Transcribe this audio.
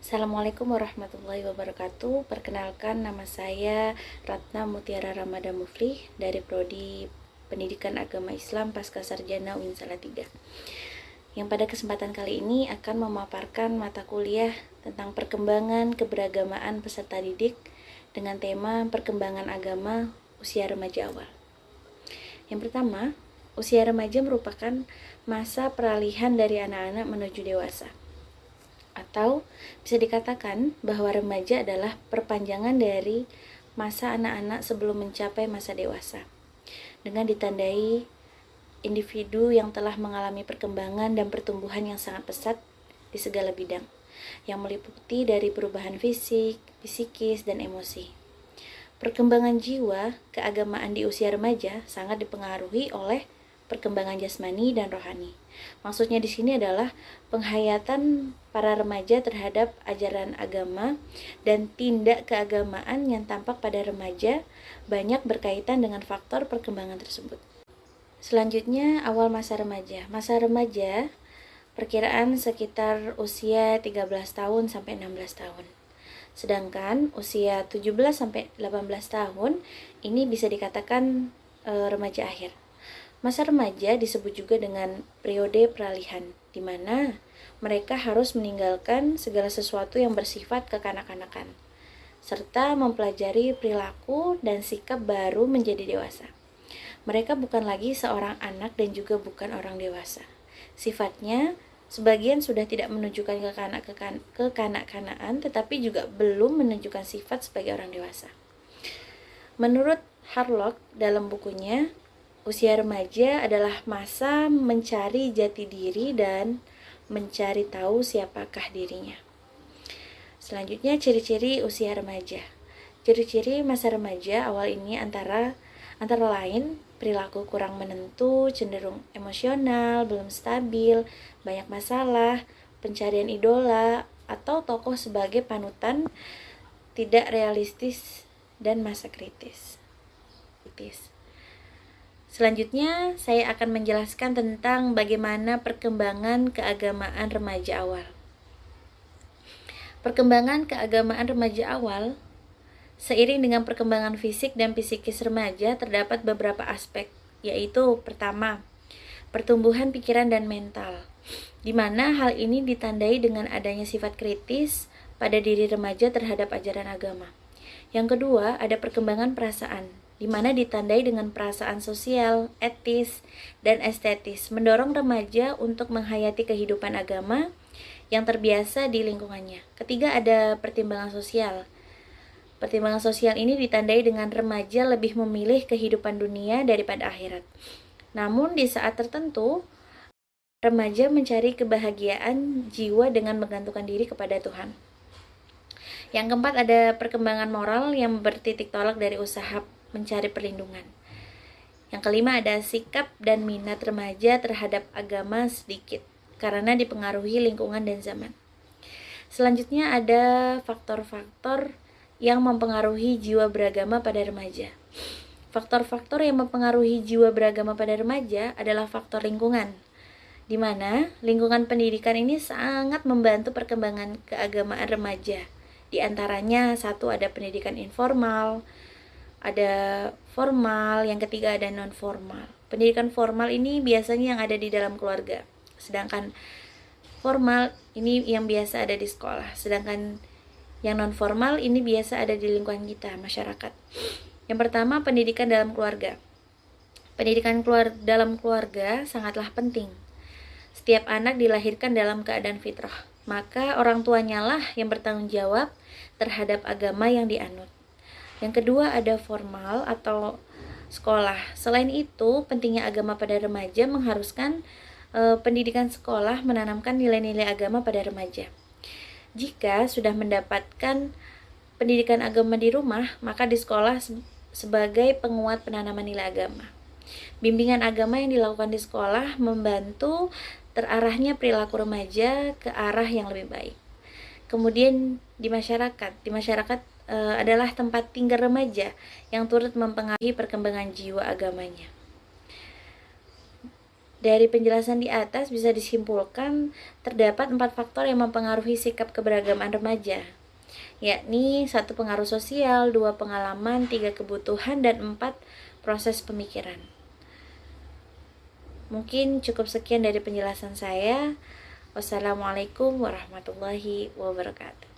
Assalamualaikum warahmatullahi wabarakatuh. Perkenalkan, nama saya Ratna Mutiara Ramada Muflih dari Prodi Pendidikan Agama Islam Pascasarjana UIN Salatiga. Yang pada kesempatan kali ini akan memaparkan mata kuliah tentang perkembangan keberagamaan peserta didik dengan tema perkembangan agama usia remaja awal. Yang pertama, usia remaja merupakan masa peralihan dari anak-anak menuju dewasa. Atau bisa dikatakan bahwa remaja adalah perpanjangan dari masa anak-anak sebelum mencapai masa dewasa, dengan ditandai individu yang telah mengalami perkembangan dan pertumbuhan yang sangat pesat di segala bidang, yang meliputi dari perubahan fisik, psikis, dan emosi. Perkembangan jiwa keagamaan di usia remaja sangat dipengaruhi oleh perkembangan jasmani dan rohani. Maksudnya di sini adalah penghayatan para remaja terhadap ajaran agama dan tindak keagamaan yang tampak pada remaja banyak berkaitan dengan faktor perkembangan tersebut. Selanjutnya, awal masa remaja. Masa remaja perkiraan sekitar usia 13 tahun sampai 16 tahun. Sedangkan usia 17 sampai 18 tahun ini bisa dikatakan remaja akhir. Masa remaja disebut juga dengan periode peralihan, di mana mereka harus meninggalkan segala sesuatu yang bersifat kekanak-kanakan, serta mempelajari perilaku dan sikap baru menjadi dewasa. Mereka bukan lagi seorang anak dan juga bukan orang dewasa. Sifatnya, sebagian sudah tidak menunjukkan kekanak-kanaan, tetapi juga belum menunjukkan sifat sebagai orang dewasa. Menurut Harlock dalam bukunya, usia remaja adalah masa mencari jati diri dan mencari tahu siapakah dirinya. Selanjutnya, ciri-ciri usia remaja. Ciri-ciri masa remaja awal ini antara lain perilaku kurang menentu, cenderung emosional, belum stabil, banyak masalah, pencarian idola atau tokoh sebagai panutan, tidak realistis, dan masa kritis. Selanjutnya, saya akan menjelaskan tentang bagaimana perkembangan keagamaan remaja awal. Perkembangan keagamaan remaja awal, seiring dengan perkembangan fisik dan psikis remaja, terdapat beberapa aspek, yaitu pertama, pertumbuhan pikiran dan mental, di mana hal ini ditandai dengan adanya sifat kritis pada diri remaja terhadap ajaran agama. Yang kedua, ada perkembangan perasaan, di mana ditandai dengan perasaan sosial, etis, dan estetis, mendorong remaja untuk menghayati kehidupan agama yang terbiasa di lingkungannya. Ketiga, ada pertimbangan sosial. Pertimbangan sosial ini ditandai dengan remaja lebih memilih kehidupan dunia daripada akhirat. Namun di saat tertentu, remaja mencari kebahagiaan jiwa dengan menggantungkan diri kepada Tuhan. Yang keempat, ada perkembangan moral yang bertitik tolak dari usaha mencari perlindungan. Yang kelima, ada sikap dan minat remaja terhadap agama sedikit karena dipengaruhi lingkungan dan zaman. Selanjutnya, ada faktor-faktor yang mempengaruhi jiwa beragama pada remaja. Faktor-faktor yang mempengaruhi jiwa beragama pada remaja adalah faktor lingkungan, di mana lingkungan pendidikan ini sangat membantu perkembangan keagamaan remaja. Di antaranya, satu, ada pendidikan informal, ada formal, yang ketiga ada non-formal. Pendidikan formal ini biasanya yang ada di dalam keluarga, sedangkan formal ini yang biasa ada di sekolah, sedangkan yang non-formal ini biasa ada di lingkungan kita, masyarakat. Yang pertama, pendidikan dalam keluarga. Pendidikan dalam keluarga sangatlah penting. Setiap anak dilahirkan dalam keadaan fitrah, maka orang tuanya lah yang bertanggung jawab terhadap agama yang dianut. Yang kedua, ada formal atau sekolah. Selain itu, pentingnya agama pada remaja mengharuskan pendidikan sekolah menanamkan nilai-nilai agama pada remaja. Jika sudah mendapatkan pendidikan agama di rumah, maka di sekolah sebagai penguat penanaman nilai agama. Bimbingan agama yang dilakukan di sekolah membantu terarahnya perilaku remaja ke arah yang lebih baik. Kemudian di masyarakat adalah tempat tinggal remaja yang turut mempengaruhi perkembangan jiwa agamanya. Dari penjelasan di atas bisa disimpulkan terdapat 4 faktor yang mempengaruhi sikap keberagaman remaja, yakni 1 pengaruh sosial, 2 pengalaman, 3 kebutuhan, dan 4 proses pemikiran. Mungkin cukup sekian dari penjelasan saya. Wassalamualaikum warahmatullahi wabarakatuh.